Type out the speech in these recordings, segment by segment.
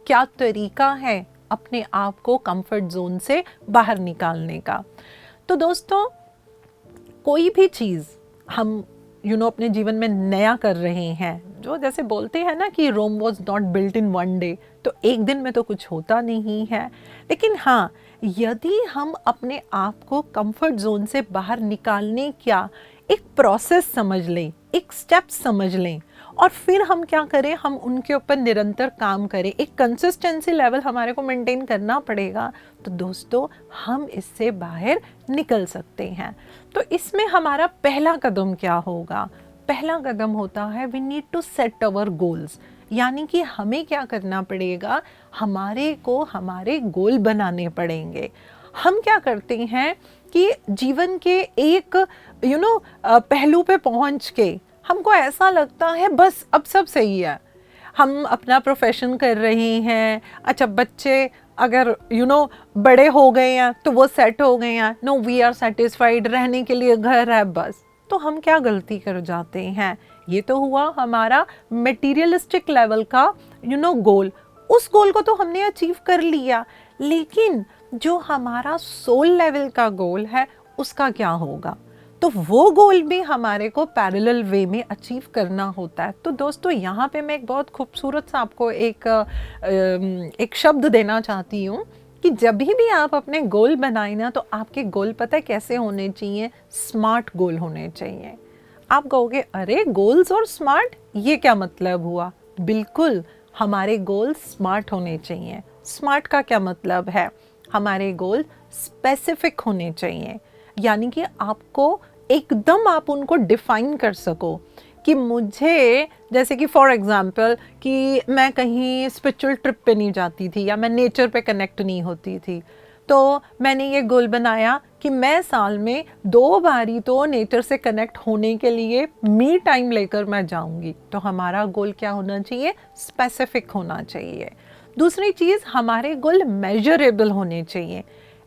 क्या तरीका है अपने आप को कंफर्ट जोन से बाहर निकालने का। तो दोस्तों, कोई भी चीज़ हम अपने जीवन में नया कर रहे हैं, जो जैसे बोलते हैं ना कि Rome was not built in one day, तो एक दिन में तो कुछ होता नहीं है। लेकिन हाँ, यदि हम अपने आप को कंफर्ट जोन से बाहर निकालने का एक प्रोसेस समझ लें, एक स्टेप समझ लें, और फिर हम क्या करें, हम उनके ऊपर निरंतर काम करें, एक कंसिस्टेंसी लेवल हमारे को मेंटेन करना पड़ेगा, तो दोस्तों हम इससे बाहर निकल सकते हैं। तो इसमें हमारा पहला कदम क्या होगा? पहला कदम होता है we need to set our goals, यानी कि हमें क्या करना पड़ेगा, हमारे को हमारे गोल बनाने पड़ेंगे। हम क्या करते हैं कि जीवन के एक पहलू पे पहुंच के हमको ऐसा लगता है बस अब सब सही है, हम अपना प्रोफेशन कर रहे हैं, अच्छा बच्चे अगर बड़े हो गए हैं तो वो सेट हो गए हैं, नो वी आर सेटिस्फाइड, रहने के लिए घर है बस। तो हम क्या गलती कर जाते हैं, ये तो हुआ हमारा मटेरियलिस्टिक लेवल का गोल। उस गोल को तो हमने अचीव कर लिया, लेकिन जो हमारा सोल लेवल का गोल है उसका क्या होगा? तो वो गोल भी हमारे को पैरेलल वे में अचीव करना होता है। तो दोस्तों, यहाँ पे मैं एक बहुत खूबसूरत सा आपको एक शब्द देना चाहती हूँ कि जब भी आप अपने गोल बनाए ना, तो आपके गोल पता है कैसे होने चाहिए? स्मार्ट गोल होने चाहिए। आप कहोगे अरे गोल्स और स्मार्ट, ये क्या मतलब हुआ? बिल्कुल, हमारे गोल स्मार्ट होने चाहिए। स्मार्ट का क्या मतलब है? हमारे गोल स्पेसिफिक होने चाहिए, यानी कि आपको एकदम आप उनको डिफाइन कर सको कि मुझे, जैसे कि फॉर एग्जांपल कि मैं कहीं स्पिरिचुअल ट्रिप पे नहीं जाती थी या मैं नेचर पे कनेक्ट नहीं होती थी, तो मैंने ये गोल बनाया कि मैं साल में 2 बारी तो नेचर से कनेक्ट होने के लिए मी टाइम लेकर मैं जाऊंगी। तो हमारा गोल क्या होना चाहिए? स्पेसिफिक होना चाहिए। दूसरी चीज़, हमारे गोल मेजरेबल होने चाहिए।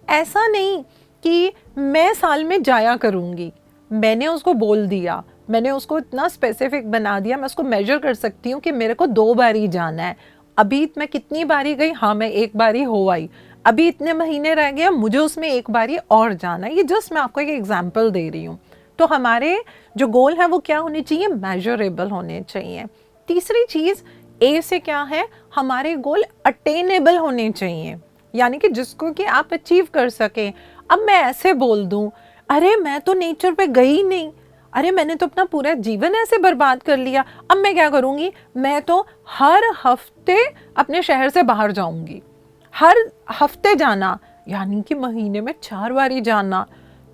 ऐसा नहीं कि मैं साल में जाया करूंगी, मैंने उसको बोल दिया, मैंने उसको इतना स्पेसिफिक बना दिया, मैं उसको मेजर कर सकती हूँ कि मेरे को 2 बारी जाना है। अभी मैं कितनी बारी गई? हाँ, मैं 1 बारी हो आई। अभी इतने महीने रह गए, मुझे उसमें 1 बारी और जाना है। ये जस्ट मैं आपको एक एग्जाम्पल दे रही हूँ। तो हमारे जो गोल है वो क्या होने चाहिए? मेजरेबल होने चाहिए। तीसरी चीज़, ए से क्या है? हमारे गोल अटेनेबल होने चाहिए, यानी कि जिसको कि आप अचीव कर सकें। अब मैं ऐसे बोल दूं, अरे मैं तो नेचर पे गई नहीं, अरे मैंने तो अपना पूरा जीवन ऐसे बर्बाद कर लिया, अब मैं क्या करूंगी? मैं तो हर हफ्ते अपने शहर से बाहर जाऊंगी। हर हफ्ते जाना यानी कि महीने में 4 बारी जाना,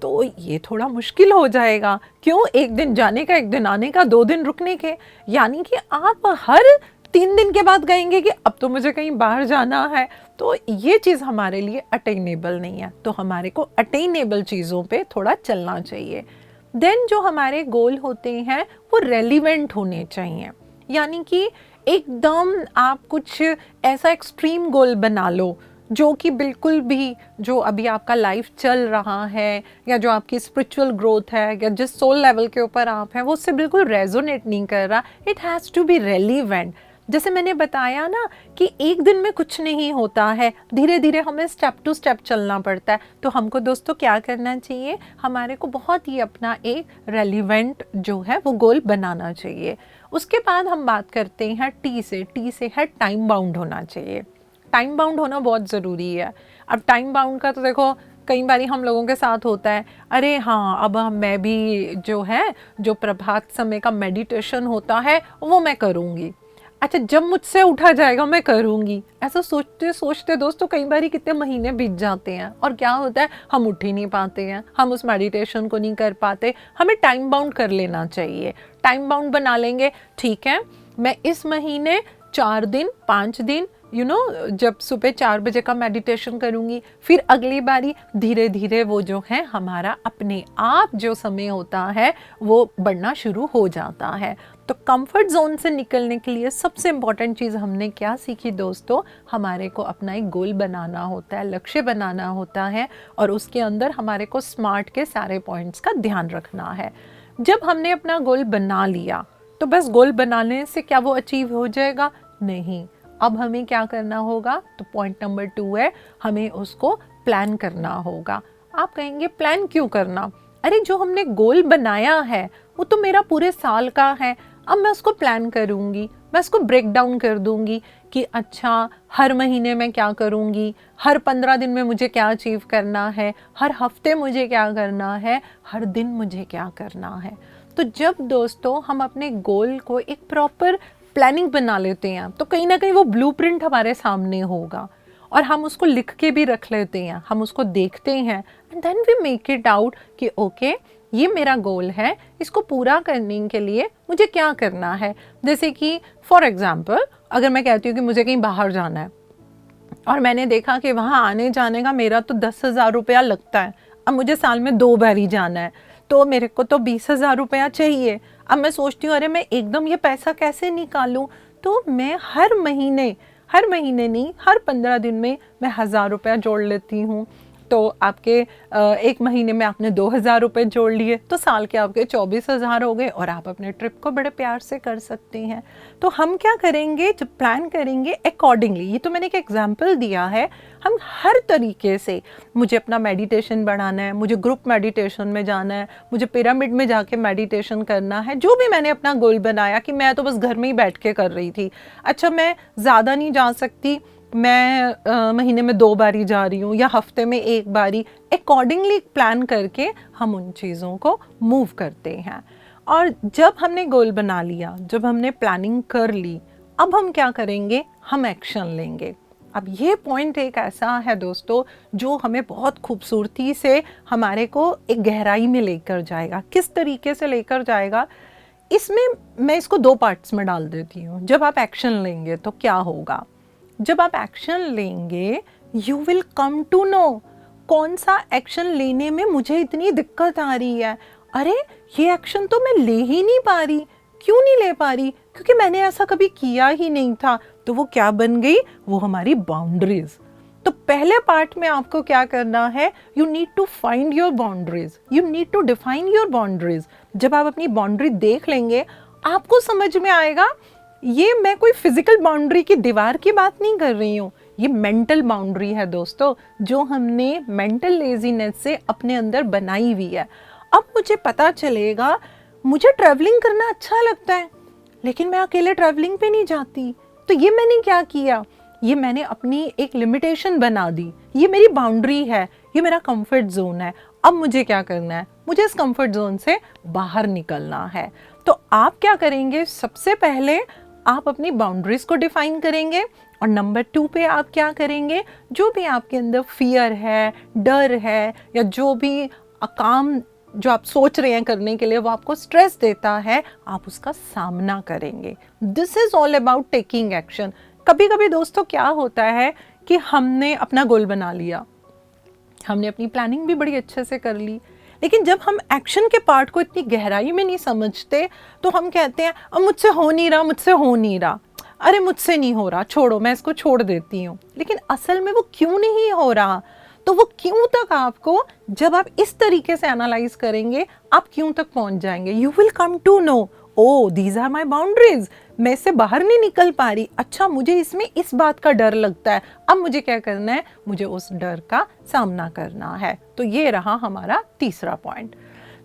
तो ये थोड़ा मुश्किल हो जाएगा। क्यों? 1 दिन जाने का, 1 दिन आने का, 2 दिन रुकने के, यानी कि आप हर 3 दिन के बाद कहेंगे कि अब तो मुझे कहीं बाहर जाना है। तो ये चीज़ हमारे लिए अटेनेबल नहीं है। तो हमारे को अटेनेबल चीज़ों पे थोड़ा चलना चाहिए। देन जो हमारे गोल होते हैं वो रेलिवेंट होने चाहिए, यानी कि एकदम आप कुछ ऐसा एक्सट्रीम गोल बना लो जो कि बिल्कुल भी, जो अभी आपका लाइफ चल रहा है या जो आपकी स्पिरिचुअल ग्रोथ है या जिस सोल लेवल के ऊपर आप हैं, वो उससे बिल्कुल रेजोनेट नहीं कर रहा। It has to be relevant. जैसे मैंने बताया ना कि एक दिन में कुछ नहीं होता है, धीरे धीरे हमें स्टेप टू स्टेप चलना पड़ता है। तो हमको दोस्तों क्या करना चाहिए? हमारे को बहुत ही अपना एक रेलिवेंट जो है वो गोल बनाना चाहिए। उसके बाद हम बात करते हैं टी से। टी से है टाइम बाउंड होना चाहिए। टाइम बाउंड होना बहुत ज़रूरी है। अब टाइम बाउंड का तो देखो कई बारी हम लोगों के साथ होता है, अरे हाँ अब मैं भी जो है, जो प्रभात समय का मेडिटेशन होता है वो मैं करूँगी, अच्छा जब मुझसे उठा जाएगा मैं करूँगी। ऐसा सोचते सोचते दोस्तों कई बार कितने महीने बीत जाते हैं और क्या होता है, हम उठ ही नहीं पाते हैं, हम उस मेडिटेशन को नहीं कर पाते। हमें टाइम बाउंड कर लेना चाहिए। टाइम बाउंड बना लेंगे, ठीक है मैं इस महीने 4 दिन 5 दिन जब सुबह 4 बजे का मेडिटेशन करूँगी, फिर अगली बारी धीरे धीरे वो जो है हमारा अपने आप जो समय होता है वो बढ़ना शुरू हो जाता है। तो कंफर्ट जोन से निकलने के लिए सबसे इम्पॉर्टेंट चीज़ हमने क्या सीखी दोस्तों? हमारे को अपना एक गोल बनाना होता है, लक्ष्य बनाना होता है और उसके अंदर हमारे को स्मार्ट के सारे पॉइंट्स का ध्यान रखना है। जब हमने अपना गोल बना लिया तो बस गोल बनाने से क्या वो अचीव हो जाएगा? नहीं, अब हमें क्या करना होगा? तो पॉइंट नंबर 2 है, हमें उसको प्लान करना होगा। आप कहेंगे प्लान क्यों करना? अरे जो हमने गोल बनाया है वो तो मेरा पूरे साल का है, अब मैं उसको प्लान करूँगी, मैं उसको ब्रेक डाउन कर दूँगी कि अच्छा हर महीने में क्या करूँगी, हर 15 दिन में मुझे क्या अचीव करना है, हर हफ्ते मुझे क्या करना है, हर दिन मुझे क्या करना है। तो जब दोस्तों हम अपने गोल को एक प्रॉपर प्लानिंग बना लेते हैं तो कहीं ना कहीं वो ब्लूप्रिंट हमारे सामने होगा और हम उसको लिख के भी रख लेते हैं, हम उसको देखते हैं and then we make it out कि ओके ये मेरा गोल है, इसको पूरा करने के लिए मुझे क्या करना है। जैसे कि फॉर एग्जांपल अगर मैं कहती हूँ कि मुझे कहीं बाहर जाना है और मैंने देखा कि वहाँ आने जाने का मेरा तो 10,000 रुपया लगता है, अब मुझे साल में 2 बार ही जाना है तो मेरे को तो 20,000 रुपया चाहिए। अब मैं सोचती हूँ अरे मैं एकदम ये पैसा कैसे निकालूँ, तो मैं हर महीने नहीं हर 15 दिन में मैं 1,000 रुपया जोड़ लेती हूँ। तो आपके एक महीने में आपने 2,000 रुपये जोड़ लिए तो साल के आपके 24,000 हो गए और आप अपने ट्रिप को बड़े प्यार से कर सकते हैं। तो हम क्या करेंगे, जब प्लान करेंगे अकॉर्डिंगली, ये तो मैंने एक एग्जांपल दिया है, हम हर तरीके से, मुझे अपना मेडिटेशन बढ़ाना है, मुझे ग्रुप मेडिटेशन में जाना है, मुझे पिरामिड में जाके मेडिटेशन करना है, जो भी मैंने अपना गोल बनाया कि मैं तो बस घर में ही बैठ के कर रही थी, अच्छा मैं ज़्यादा नहीं जा सकती, मैं महीने में 2 बारी जा रही हूँ या हफ्ते में 1 बारी, अकॉर्डिंगली प्लान करके हम उन चीज़ों को मूव करते हैं। और जब हमने गोल बना लिया, जब हमने प्लानिंग कर ली, अब हम क्या करेंगे, हम एक्शन लेंगे। अब ये पॉइंट एक ऐसा है दोस्तों जो हमें बहुत खूबसूरती से हमारे को एक गहराई में लेकर जाएगा। किस तरीके से लेकर जाएगा, इसमें मैं इसको 2 पार्ट्स में डाल देती हूँ। जब आप एक्शन लेंगे तो क्या होगा, जब आप एक्शन लेंगे you will come to know कौन सा एक्शन लेने में मुझे इतनी दिक्कत आ रही है, अरे ये एक्शन तो मैं ले ही नहीं पा रही, क्यों नहीं ले पा रही, क्योंकि मैंने ऐसा कभी किया ही नहीं था। तो वो क्या बन गई, वो हमारी बाउंड्रीज। तो पहले पार्ट में आपको क्या करना है, you need to find your boundaries, you need to define your boundaries. जब आप अपनी बाउंड्री देख लेंगे आपको समझ में आएगा ये मैं कोई फिजिकल बाउंड्री की दीवार की बात नहीं कर रही हूँ, ये मेंटल बाउंड्री है दोस्तों, जो हमने मेंटल लेजीनेस से अपने अंदर बनाई हुई है। अब मुझे पता चलेगा मुझे ट्रैवलिंग करना अच्छा लगता है लेकिन मैं अकेले ट्रैवलिंग पे नहीं जाती, तो ये मैंने क्या किया, ये मैंने अपनी एक लिमिटेशन बना दी, ये मेरी बाउंड्री है, ये मेरा कंफर्ट जोन है। अब मुझे क्या करना है, मुझे इस कंफर्ट जोन से बाहर निकलना है। तो आप क्या करेंगे, सबसे पहले आप अपनी बाउंड्रीज को डिफाइन करेंगे और नंबर 2 पे आप क्या करेंगे, जो भी आपके अंदर फियर है, डर है या जो भी काम जो आप सोच रहे हैं करने के लिए वो आपको स्ट्रेस देता है, आप उसका सामना करेंगे। This is all about taking action. कभी कभी दोस्तों क्या होता है कि हमने अपना गोल बना लिया, हमने अपनी प्लानिंग भी बड़ी अच्छे से कर ली, लेकिन जब हम एक्शन के पार्ट को इतनी गहराई में नहीं समझते तो हम कहते हैं अब मुझसे हो नहीं रहा, अरे मुझसे नहीं हो रहा, छोड़ो मैं इसको छोड़ देती हूँ। लेकिन असल में वो क्यों नहीं हो रहा, तो वो क्यों तक आपको, जब आप इस तरीके से एनालाइज करेंगे आप क्यों तक पहुंच जाएंगे, you will come to know oh these are my boundaries, मैं इससे बाहर नहीं निकल पा रही, अच्छा मुझे इसमें इस बात का डर लगता है, अब मुझे क्या करना है, मुझे उस डर का सामना करना है। तो ये रहा हमारा तीसरा पॉइंट।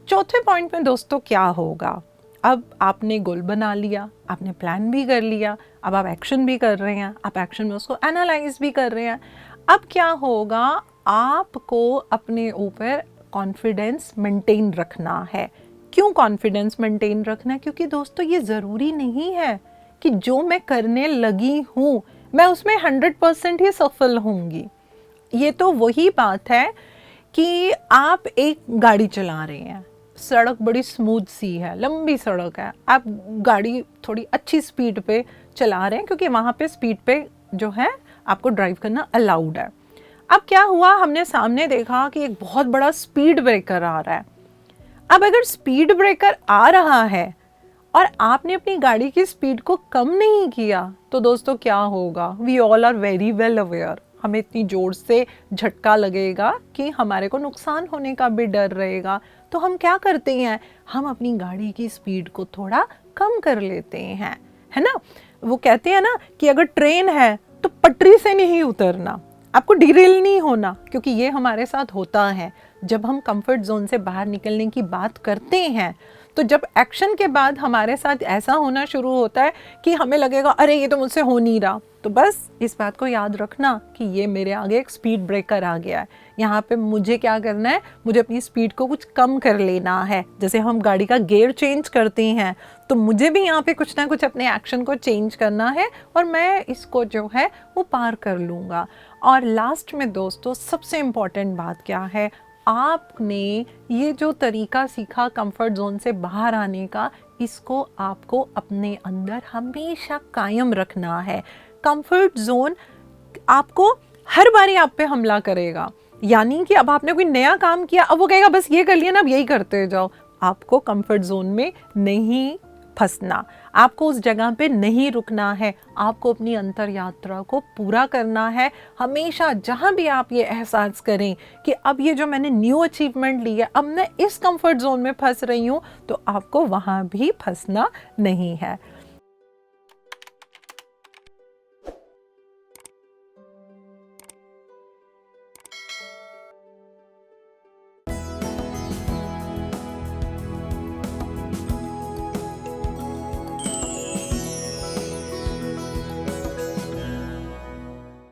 चौथे पॉइंट में दोस्तों क्या होगा, अब आपने गोल बना लिया, आपने प्लान भी कर लिया, अब आप एक्शन भी कर रहे हैं, आप एक्शन में उसको एनालाइज भी कर रहे हैं। अब क्या होगा, आपको अपने ऊपर कॉन्फिडेंस मेंटेन रखना है। क्यों कॉन्फिडेंस मेंटेन रखना है, क्योंकि दोस्तों ये ज़रूरी नहीं है कि जो मैं करने लगी हूँ मैं उसमें 100% ही सफल होंगी। ये तो वही बात है कि आप एक गाड़ी चला रहे हैं, सड़क बड़ी स्मूथ सी है, लंबी सड़क है, आप गाड़ी थोड़ी अच्छी स्पीड पे चला रहे हैं क्योंकि वहाँ पे स्पीड पे जो है आपको ड्राइव करना अलाउड है। अब क्या हुआ, हमने सामने देखा कि एक बहुत बड़ा स्पीड ब्रेकर आ रहा है। अब अगर स्पीड ब्रेकर आ रहा है और आपने अपनी गाड़ी की स्पीड को कम नहीं किया तो दोस्तों क्या होगा, we all are very well aware, हमें इतनी जोर से झटका लगेगा कि हमारे को नुकसान होने का भी डर रहेगा। तो हम क्या करते हैं, हम अपनी गाड़ी की स्पीड को थोड़ा कम कर लेते हैं, है ना। वो कहते हैं ना कि अगर ट्रेन है तो पटरी से नहीं उतरना, आपको डिरेल नहीं होना, क्योंकि ये हमारे साथ होता है। जब हम कंफर्ट जोन से बाहर निकलने की बात करते हैं तो जब एक्शन के बाद हमारे साथ ऐसा होना शुरू होता है कि हमें लगेगा अरे ये तो मुझसे हो नहीं रहा, तो बस इस बात को याद रखना कि ये मेरे आगे एक स्पीड ब्रेकर आ गया है। यहाँ पे मुझे क्या करना है, मुझे अपनी स्पीड को कुछ कम कर लेना है। जैसे हम गाड़ी का गियर चेंज करते हैं तो मुझे भी यहाँ पे कुछ ना कुछ अपने एक्शन को चेंज करना है और मैं इसको जो है वो पार कर लूँगा। और लास्ट में दोस्तों सबसे इम्पॉर्टेंट बात क्या है, आपने ये जो तरीका सीखा कंफर्ट जोन से बाहर आने का, इसको आपको अपने अंदर हमेशा कायम रखना है। कंफर्ट जोन आपको हर बारी आप पे हमला करेगा, यानी कि अब आपने कोई नया काम किया, अब वो कहेगा बस ये कर लिया ना, अब यही करते जाओ। आपको कंफर्ट जोन में नहीं फंसना, आपको उस जगह पे नहीं रुकना है, आपको अपनी अंतर यात्रा को पूरा करना है। हमेशा जहाँ भी आप ये एहसास करें कि अब ये जो मैंने न्यू अचीवमेंट ली है, अब मैं इस कंफर्ट जोन में फंस रही हूँ, तो आपको वहाँ भी फंसना नहीं है।